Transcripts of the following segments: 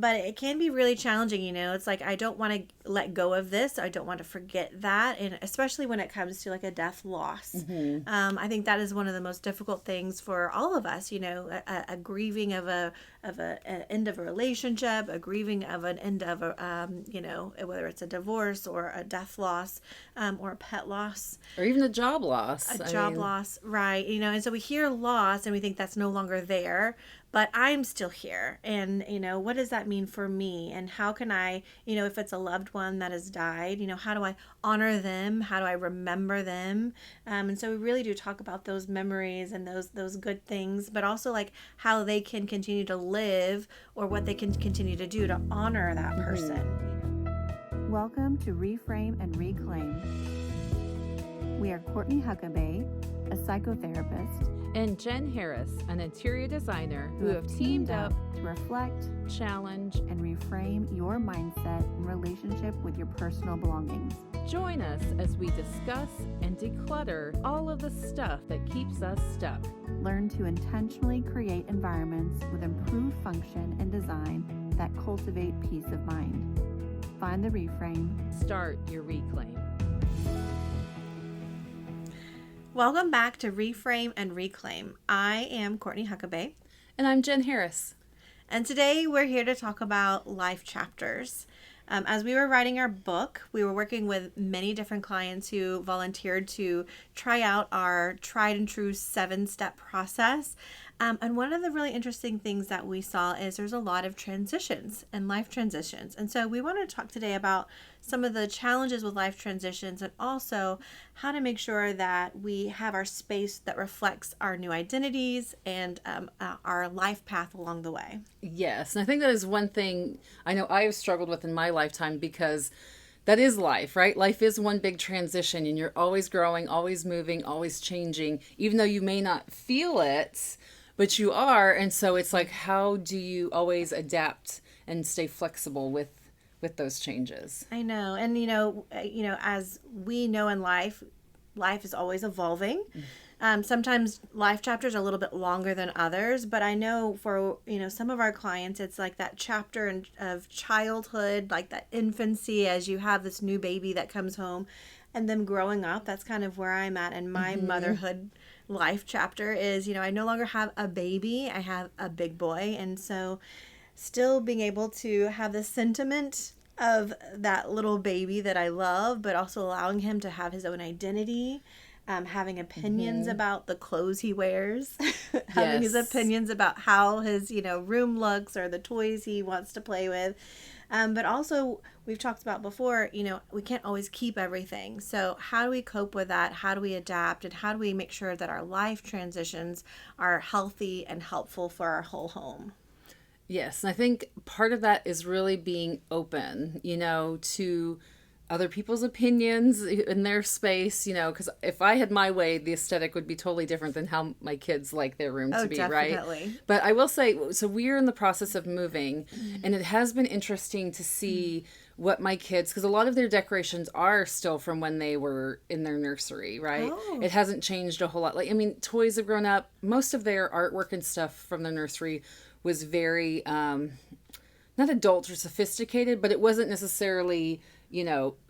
But it can be really challenging, It's like I don't want to let go of this. I don't want to forget that, and especially when it comes to like a death loss. Mm-hmm. I think that is one of the most difficult things for all of us. A grieving of an end of a relationship, a grieving of an end of a whether it's a divorce or a death loss, or a pet loss, Or even a job loss. a I job mean, loss, right? And so we hear loss and we think that's no longer there, but I'm still here. And, what does that mean for me? And how can I, if it's a loved one that has died, how do I honor them? How do I remember them? And so we really do talk about those memories and those good things, but also like how they can continue to live or what they can continue to do to honor that person. Welcome to Reframe and Reclaim. We are Courtney Huckabee, a psychotherapist, and Jen Harris, an interior designer who have teamed up to reflect, challenge, and reframe your mindset in relationship with your personal belongings. Join us as we discuss and declutter all of the stuff that keeps us stuck. Learn to intentionally create environments with improved function and design that cultivate peace of mind. Find the reframe. Start your reclaim. Welcome back to Reframe and Reclaim. I am Courtney Huckabee. And I'm Jen Harris. And today we're here to talk about life chapters. As we were writing our book, we were working with many different clients who volunteered to try out our tried and true 7-step process. And one of the really interesting things that we saw is there's a lot of transitions and life transitions. And so we want to talk today about some of the challenges with life transitions and also how to make sure that we have our space that reflects our new identities and our life path along the way. Yes, and I think that is one thing I know I have struggled with in my lifetime because that is life, right? Life is one big transition and you're always growing, always moving, always changing, even though you may not feel it, but you are. And so it's like, how do you always adapt and stay flexible with those changes? I know. And, as we know in life is always evolving. Sometimes life chapters are a little bit longer than others, but I know for, some of our clients, it's like that chapter of childhood, like that infancy as you have this new baby that comes home and them growing up. That's kind of where I'm at in my motherhood life chapter is, I no longer have a baby, I have a big boy. And so still being able to have the sentiment of that little baby that I love, but also allowing him to have his own identity, having opinions about the clothes he wears, having his opinions about how his, room looks or the toys he wants to play with. But also, we've talked about before, we can't always keep everything. So how do we cope with that? How do we adapt? And how do we make sure that our life transitions are healthy and helpful for our whole home? Yes, and I think part of that is really being open, to other people's opinions in their space, because if I had my way, the aesthetic would be totally different than how my kids like their room to be, definitely. Right? But I will say, so we're in the process of moving, and it has been interesting to see what my kids, because a lot of their decorations are still from when they were in their nursery, right? Oh. It hasn't changed a whole lot. Toys have grown up. Most of their artwork and stuff from the nursery was very, not adult or sophisticated, but it wasn't necessarily,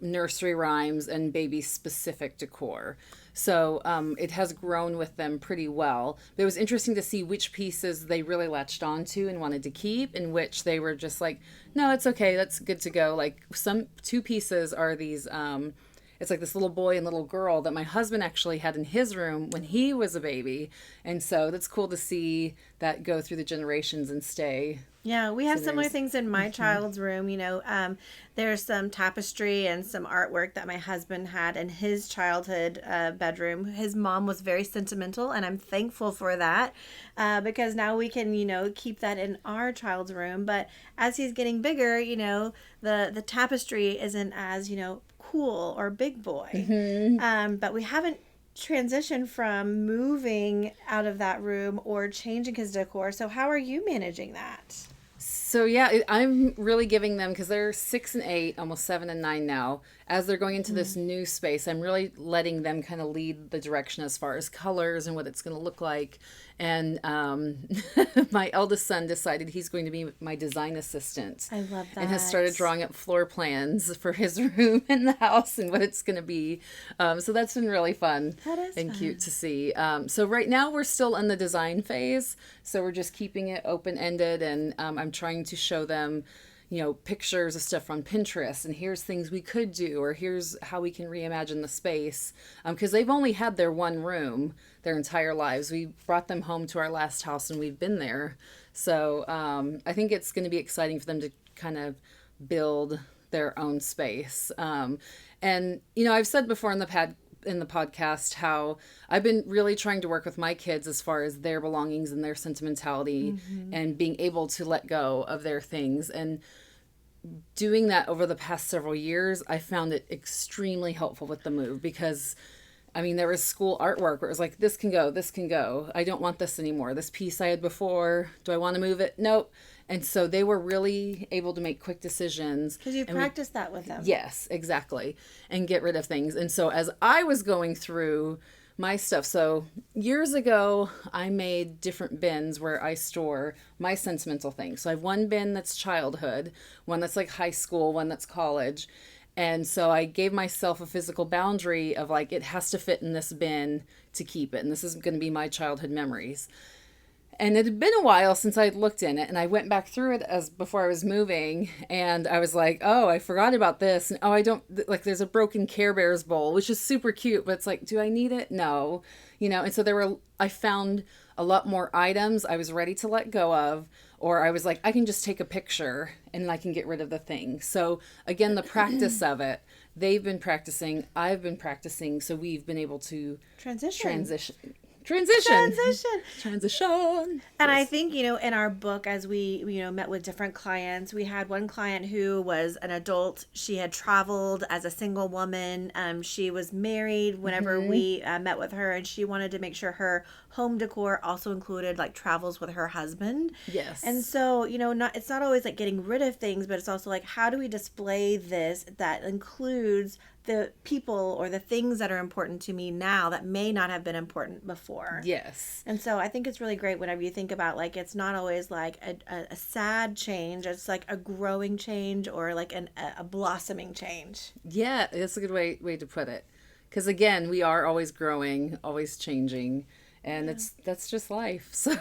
nursery rhymes and baby specific decor. So it has grown with them pretty well. But it was interesting to see which pieces they really latched onto and wanted to keep, and which they were just like, no, it's okay, that's good to go. Like two pieces are these, it's like this little boy and little girl that my husband actually had in his room when he was a baby. And so that's cool to see that go through the generations and stay. Yeah, we have similar things in my child's room. There's some tapestry and some artwork that my husband had in his childhood bedroom. His mom was very sentimental, and I'm thankful for that because now we can, keep that in our child's room. But as he's getting bigger, the tapestry isn't as, cool or big boy. But we haven't transition from moving out of that room or changing his decor. So how are you managing that? So yeah, I'm really giving them, because they're 6 and 8, almost 7 and 9 now, as they're going into this new space, I'm really letting them kind of lead the direction as far as colors and what it's going to look like. And my eldest son decided he's going to be my design assistant. I love that. And has started drawing up floor plans for his room in the house and what it's going to be. So that's been really fun and cute to see. So right now we're still in the design phase. So we're just keeping it open-ended, and I'm trying to show them, pictures of stuff on Pinterest, and here's things we could do, or here's how we can reimagine the space. Because they've only had their one room their entire lives. We brought them home to our last house, and we've been there. So I think it's going to be exciting for them to kind of build their own space. And, I've said before in the podcast how I've been really trying to work with my kids as far as their belongings and their sentimentality and being able to let go of their things. And doing that over the past several years, I found it extremely helpful with the move, because there was school artwork where it was like, this can go. I don't want this anymore. This piece I had before, do I want to move it? Nope. And so they were really able to make quick decisions. Because you practiced that with them. Yes, exactly. And get rid of things. And so as I was going through my stuff, so years ago, I made different bins where I store my sentimental things. So I have one bin that's childhood, one that's like high school, one that's college. And so I gave myself a physical boundary of like, it has to fit in this bin to keep it. And this is going to be my childhood memories. And it had been a while since I'd looked in it, and I went back through it as before I was moving, and I was like, oh, I forgot about this. And I don't, like, there's a broken Care Bears bowl, which is super cute, but it's like, do I need it? No. And so I found a lot more items I was ready to let go of, or I was like, I can just take a picture and I can get rid of the thing. So again, the practice of it, they've been practicing, I've been practicing, so we've been able to transition. And I think, in our book, as we, met with different clients, we had one client who was an adult. She had traveled as a single woman. She was married whenever we met with her, and she wanted to make sure her home decor also included like travels with her husband. Yes. And so, it's not always like getting rid of things, but it's also like, how do we display this that includes the people or the things that are important to me now that may not have been important before. Yes. And so I think it's really great whenever you think about like, it's not always like a sad change. It's like a growing change, or like a blossoming change. Yeah, that's a good way to put it. Because again, we are always growing, always changing. And that's just life. So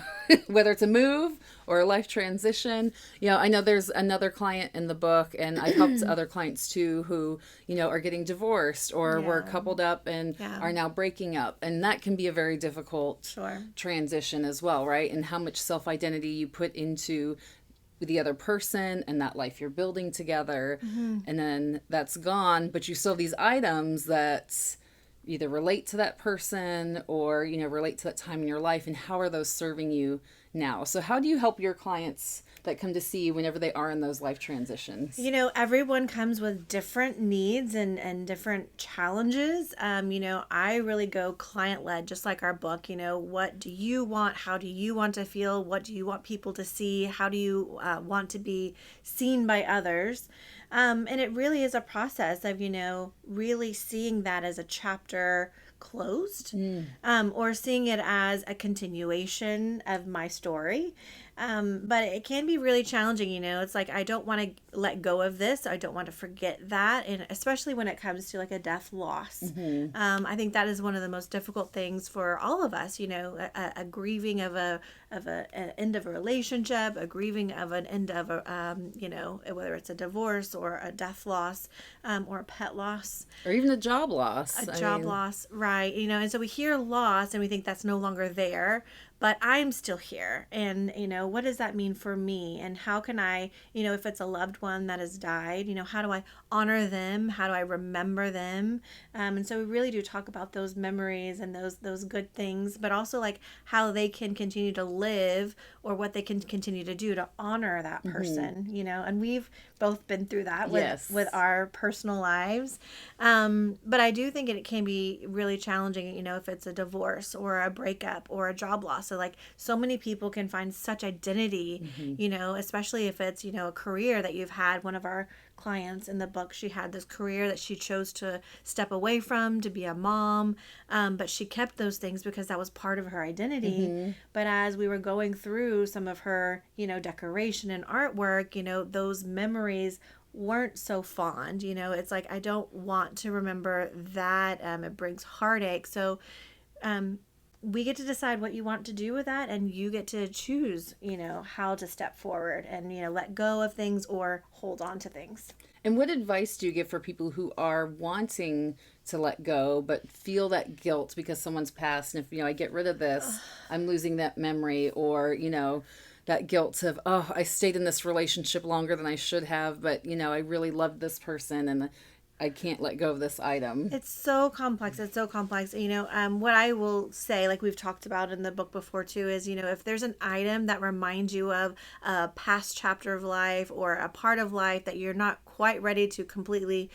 whether it's a move or a life transition, I know there's another client in the book, and I've helped other clients too who, are getting divorced or were coupled up and are now breaking up. And that can be a very difficult transition as well, right? And how much self-identity you put into the other person and that life you're building together. And then that's gone, but you still have these items that either relate to that person or, relate to that time in your life, and how are those serving you now? So how do you help your clients that come to see you whenever they are in those life transitions? Everyone comes with different needs and different challenges. I really go client-led, just like our book. What do you want? How do you want to feel? What do you want people to see? How do you want to be seen by others? And it really is a process of, really seeing that as a chapter closed, or seeing it as a continuation of my story. But it can be really challenging, it's like, I don't want to let go of this. I don't want to forget that. And especially when it comes to like a death loss. I think that is one of the most difficult things for all of us, a grieving of an end of a relationship, a grieving of an end of a, whether it's a divorce or a death loss, or a pet loss. Or even a job loss. A job loss, right. And so we hear loss and we think that's no longer there. But I'm still here. And, what does that mean for me? And how can I, if it's a loved one that has died, how do I honor them? How do I remember them? And so we really do talk about those memories and those good things, but also like how they can continue to live, or what they can continue to do to honor that person, and we've both been through that with our personal lives. But I do think it can be really challenging, if it's a divorce or a breakup or a job loss. So like so many people can find such identity, especially if it's, a career that you've had. One of our clients in the book, she had this career that she chose to step away from to be a mom, but she kept those things because that was part of her identity. But as we were going through some of her, decoration and artwork, those memories weren't so fond. It's like, I don't want to remember that. It brings heartache. So we get to decide what you want to do with that, and you get to choose, how to step forward and, let go of things or hold on to things. And what advice do you give for people who are wanting to let go but feel that guilt because someone's passed? And if, I get rid of this, I'm losing that memory, or, that guilt of, I stayed in this relationship longer than I should have, but, I really loved this person and I can't let go of this item. It's so complex. What I will say, like we've talked about in the book before too, is, if there's an item that reminds you of a past chapter of life or a part of life that you're not quite ready to completely,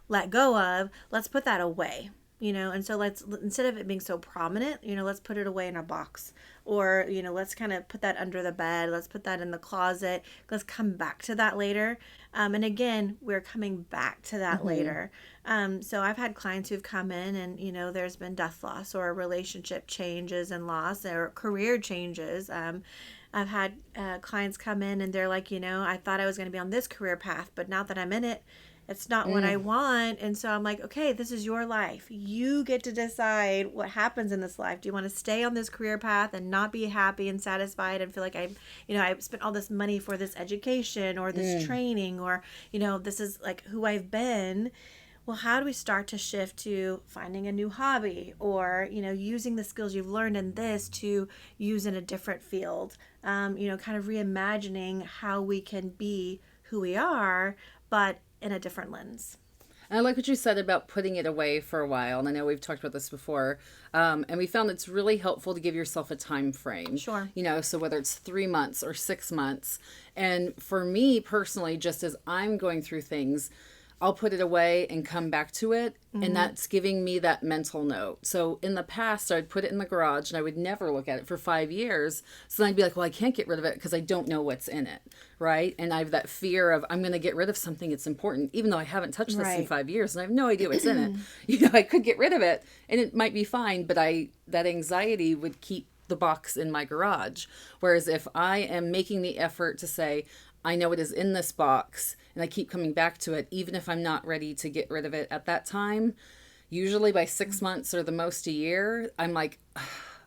let go of, let's put that away. And so let's, instead of it being so prominent, let's put it away in a box, or, let's kind of put that under the bed. Let's put that in the closet. Let's come back to that later. And again, we're coming back to that later. So I've had clients who've come in and, there's been death loss or relationship changes and loss or career changes. I've had clients come in and they're like, I thought I was going to be on this career path, but now that I'm in it, it's not what I want. And so I'm like, okay, this is your life. You get to decide what happens in this life. Do you want to stay on this career path and not be happy and satisfied and feel like I spent all this money for this education or this training, or, this is like who I've been. Well, how do we start to shift to finding a new hobby, or, using the skills you've learned in this to use in a different field? Kind of reimagining how we can be who we are, but in a different lens. And I like what you said about putting it away for a while. And I know we've talked about this before. And we found it's really helpful to give yourself a time frame. Sure. So whether it's 3 months or 6 months. And for me personally, just as I'm going through things, I'll put it away and come back to it. And that's giving me that mental note. So in the past, I'd put it in the garage and I would never look at it for 5 years. So then I'd be like, well, I can't get rid of it because I don't know what's in it. Right. And I have that fear of, I'm going to get rid of something that's important, even though I haven't touched this in 5 years and I have no idea what's in it. I could get rid of it and it might be fine, but that anxiety would keep the box in my garage. Whereas if I am making the effort to say, I know it is in this box and I keep coming back to it, even if I'm not ready to get rid of it at that time, usually by 6 months or the most a year, I'm like,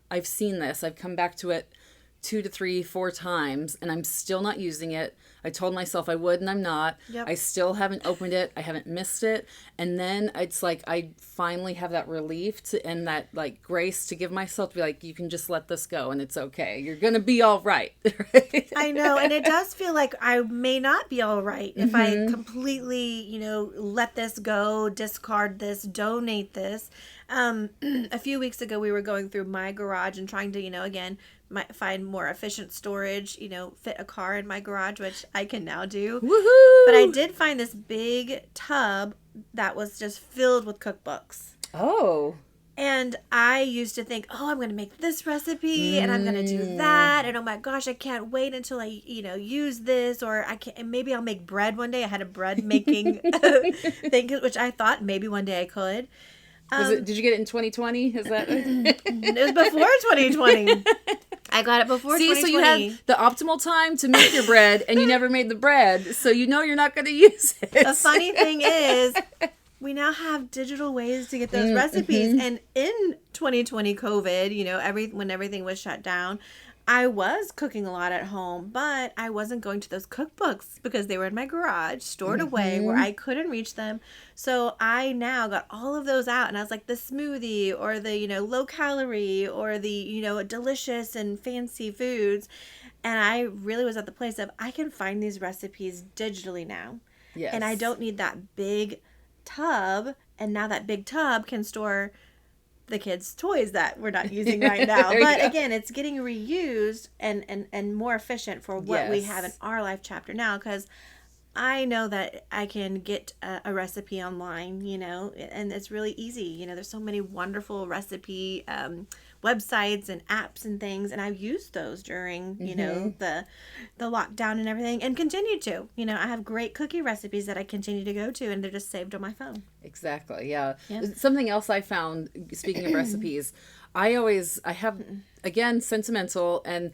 I've seen this. I've come back to it 2 to 3, 4 times and I'm still not using it. I told myself I would and I'm not. Yep. I still haven't opened it. I haven't missed it. And then it's like I finally have that relief and that like grace to give myself to be like, you can just let this go and it's okay. You're going to be all right. Right? I know. And it does feel like I may not be all right if I completely, let this go, discard this, donate this. A few weeks ago, we were going through my garage and trying to, again, find more efficient storage, fit a car in my garage, which I can now do. Woohoo! But I did find this big tub that was just filled with cookbooks. Oh. And I used to think, I'm going to make this recipe and I'm going to do that. And oh my gosh, I can't wait until I, use this, or I can, and maybe I'll make bread one day. I had a bread making thing, which I thought maybe one day I could. Did you get it in 2020? Is that? It was before 2020. I got it before 2020. So you had the optimal time to make your bread and you never made the bread. So you're not going to use it. The funny thing is, we now have digital ways to get those recipes. And in 2020 COVID, when everything was shut down, I was cooking a lot at home, but I wasn't going to those cookbooks because they were in my garage, stored away where I couldn't reach them. So I now got all of those out, and I was like, the smoothie or the, low calorie or the, delicious and fancy foods. And I really was at the place of, I can find these recipes digitally now. Yes. And I don't need that big tub. And now that big tub can store the kids' toys that we're not using right now. But again, it's getting reused and more efficient for what we have in our life chapter now, because I know that I can get a recipe online, and it's really easy. There's so many wonderful recipe websites and apps and things, and I've used those during, you know, the lockdown and everything, and continue to. You know, I have great cookie recipes that I continue to go to, and they're just saved on my phone. Exactly. Yeah. Yep. Something else I found, speaking of recipes, I have, again, sentimental, and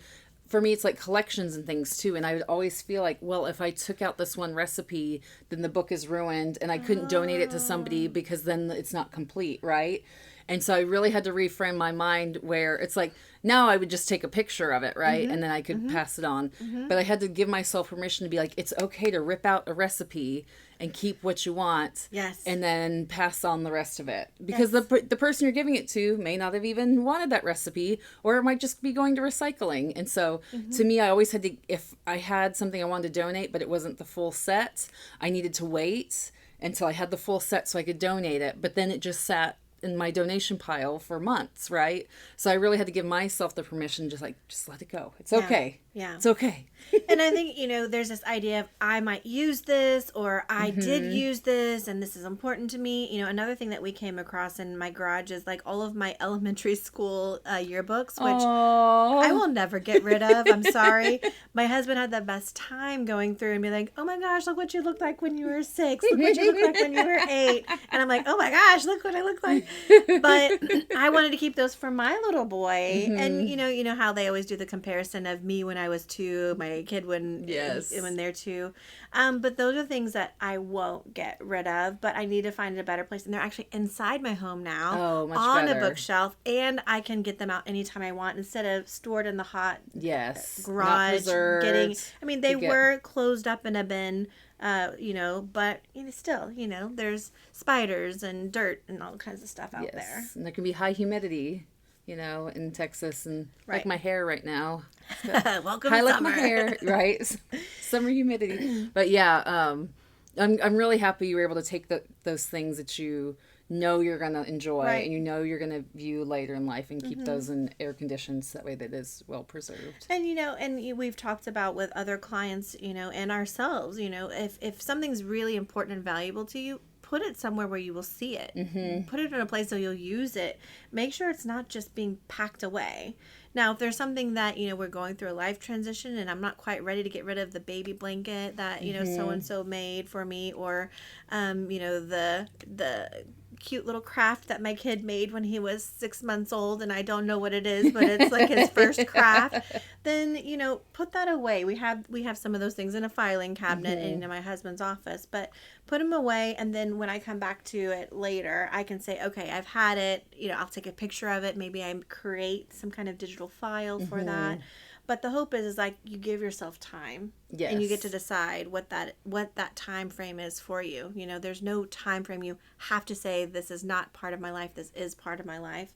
for me, it's like collections and things too. And I would always feel like, well, if I took out this one recipe, then the book is ruined and I couldn't donate it to somebody because then it's not complete, right? And so I really had to reframe my mind where it's like, now I would just take a picture of it, right? And then I could pass it on. But I had to give myself permission to be like, it's okay to rip out a recipe and keep what you want. Yes. And then pass on the rest of it. Because the person you're giving it to may not have even wanted that recipe, or it might just be going to recycling. And so to me, I always had to, if I had something I wanted to donate, but it wasn't the full set, I needed to wait until I had the full set so I could donate it. But then it just sat in my donation pile for months, right? So I really had to give myself the permission, just let it go. It's okay. Yeah. It's okay. And I think, you know, there's this idea of I might use this, or I did use this and this is important to me. You know, another thing that we came across in my garage is like all of my elementary school yearbooks, which I will never get rid of. I'm sorry. My husband had the best time going through and be like, oh my gosh, look what you looked like when you were 6. Look what you looked like when you were 8. And I'm like, oh my gosh, look what I look like. But I wanted to keep those for my little boy. And you know how they always do the comparison of me when I was 2, my kid when they're 2. But those are things that I won't get rid of, but I need to find a better place. And they're actually inside my home now on a bookshelf, and I can get them out anytime I want instead of stored in the hot garage. They were closed up in a bin, you know, but still, you know, there's spiders and dirt and all kinds of stuff out there. And there can be high humidity, you know, in Texas, and like my hair right now. Welcome to summer. Like my hair, right? Summer humidity. But yeah, I'm really happy you were able to take those things that you know you're going to enjoy and you know you're going to view later in life and keep those in air conditions that way that is well preserved. And, you know, and we've talked about with other clients, you know, and ourselves, you know, if something's really important and valuable to you, put it somewhere where you will see it. Put it in a place so you'll use it. Make sure it's not just being packed away. Now, if there's something that, you know, we're going through a life transition and I'm not quite ready to get rid of the baby blanket that, you know, so-and-so made for me, or, you know, the cute little craft that my kid made when he was 6 months old, and I don't know what it is, but it's like his first craft, then, you know, put that away. We have some of those things in a filing cabinet in my husband's office, but put them away, and then when I come back to it later, I can say, okay, I've had it, you know, I'll take a picture of it, maybe I create some kind of digital file for that. But the hope is like you give yourself time, and you get to decide what that time frame is for you. You know, there's no time frame you have to say this is not part of my life. This is part of my life.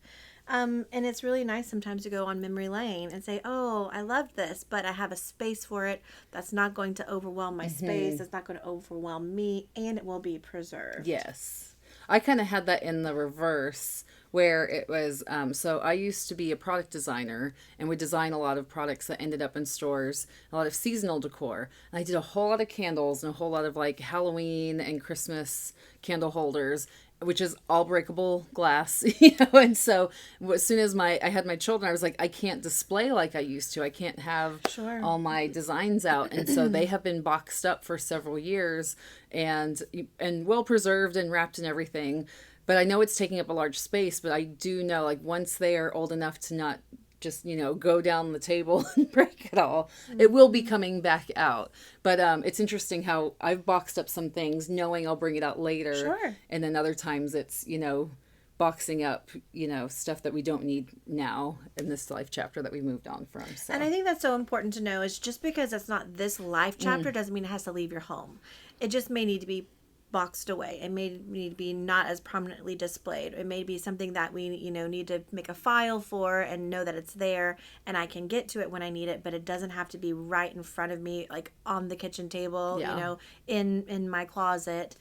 And it's really nice sometimes to go on memory lane and say, oh, I love this, but I have a space for it that's not going to overwhelm my space. It's not going to overwhelm me, and it will be preserved. Yes. I kind of had that in the reverse, where it was, so I used to be a product designer and would design a lot of products that ended up in stores, a lot of seasonal decor. And I did a whole lot of candles and a whole lot of like Halloween and Christmas candle holders, which is all breakable glass, you know. And so as soon as I had my children, I was like, I can't display like I used to. I can't have all my designs out. And so they have been boxed up for several years and well preserved and wrapped in everything. But I know it's taking up a large space, but I do know, like, once they are old enough to not just, you know, go down the table and break it all, it will be coming back out. But it's interesting how I've boxed up some things knowing I'll bring it out later. Sure. And then other times it's, you know, boxing up, you know, stuff that we don't need now in this life chapter that we moved on from. So. And I think that's so important to know is just because it's not this life chapter doesn't mean it has to leave your home. It just may need to be boxed away. It may need to be not as prominently displayed. It may be something that we, you know, need to make a file for and know that it's there and I can get to it when I need it, but it doesn't have to be right in front of me, like on the kitchen table, you know, in my closet,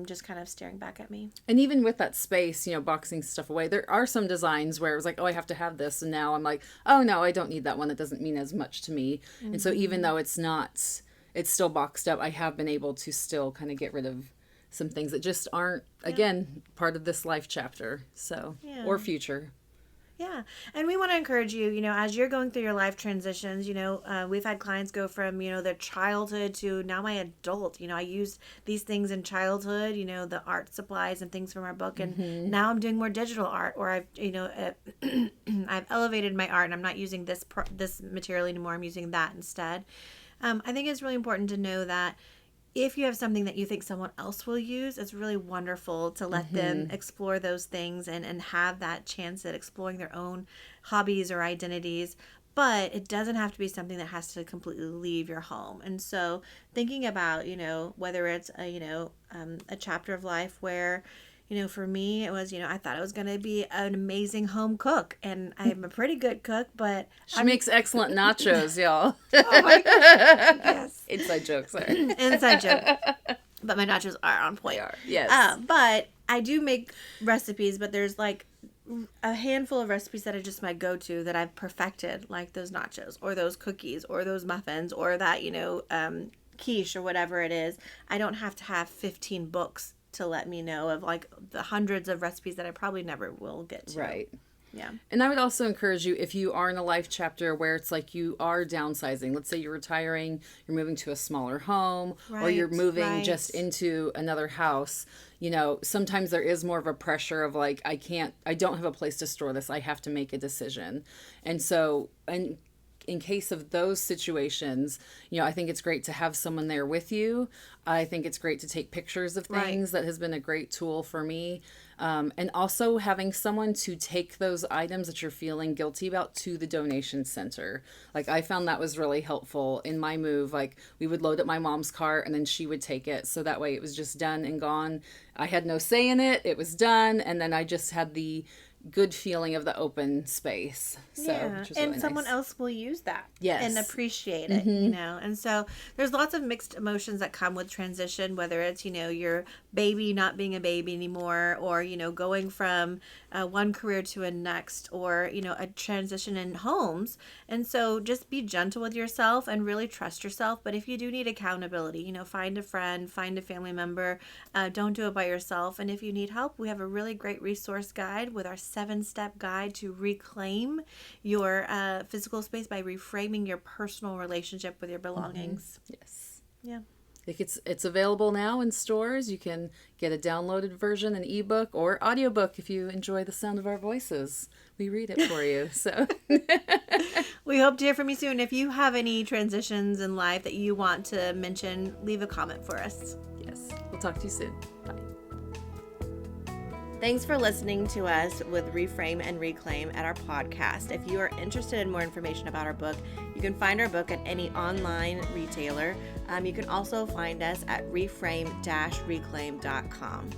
just kind of staring back at me. And even with that space, you know, boxing stuff away, there are some designs where it was like, oh, I have to have this. And now I'm like, oh, no, I don't need that one. It doesn't mean as much to me. And so even though it's still boxed up, I have been able to still kind of get rid of some things that just aren't, again, part of this life chapter, so, or future. Yeah. And we want to encourage you, as you're going through your life transitions, we've had clients go from, their childhood to now my adult. I used these things in childhood, the art supplies and things from our book. And now I'm doing more digital art, or I've elevated my art and I'm not using this material anymore. I'm using that instead. I think it's really important to know that if you have something that you think someone else will use, it's really wonderful to let them explore those things and have that chance at exploring their own hobbies or identities. But it doesn't have to be something that has to completely leave your home. And so thinking about, whether it's a chapter of life where, for me, it was, I thought I was going to be an amazing home cook. And I'm a pretty good cook, but she makes excellent nachos, y'all. Oh my gosh. Yes. Inside joke, sorry. Inside joke. But my nachos are on point. They are, yes. But I do make recipes, but there's like a handful of recipes that are just my go-to that I've perfected, like those nachos or those cookies or those muffins or that, quiche or whatever it is. I don't have to have 15 books to let me know of like the hundreds of recipes that I probably never will get to. Right. Yeah. And I would also encourage you, if you are in a life chapter where it's like you are downsizing, let's say you're retiring, you're moving to a smaller home, or you're moving just into another house, sometimes there is more of a pressure of like, I don't have a place to store this. I have to make a decision. And so, in case of those situations, I think it's great to have someone there with you. I think it's great to take pictures of things. That has been a great tool for me. And also having someone to take those items that you're feeling guilty about to the donation center. Like I found that was really helpful in my move. Like we would load up my mom's cart and then she would take it. So that way it was just done and gone. I had no say in it. It was done. And then I just had the good feeling of the open space. So, which was and really someone nice. else will use that. Yes. And appreciate it, And so there's lots of mixed emotions that come with transition, whether it's, your baby not being a baby anymore, or, going from one career to a next, or, a transition in homes. And so just be gentle with yourself and really trust yourself. But if you do need accountability, find a friend, find a family member. Don't do it by yourself. And if you need help, we have a really great resource guide with our 7-step guide to reclaim your physical space by reframing your personal relationship with your belongings. Yes. Yeah. It's available now in stores. You can get a downloaded version, an ebook, or audiobook if you enjoy the sound of our voices. We read it for you. So we hope to hear from you soon. If you have any transitions in life that you want to mention, leave a comment for us. Yes. We'll talk to you soon. Bye. Thanks for listening to us with Reframe and Reclaim at our podcast. If you are interested in more information about our book, you can find our book at any online retailer. You can also find us at reframe-reclaim.com.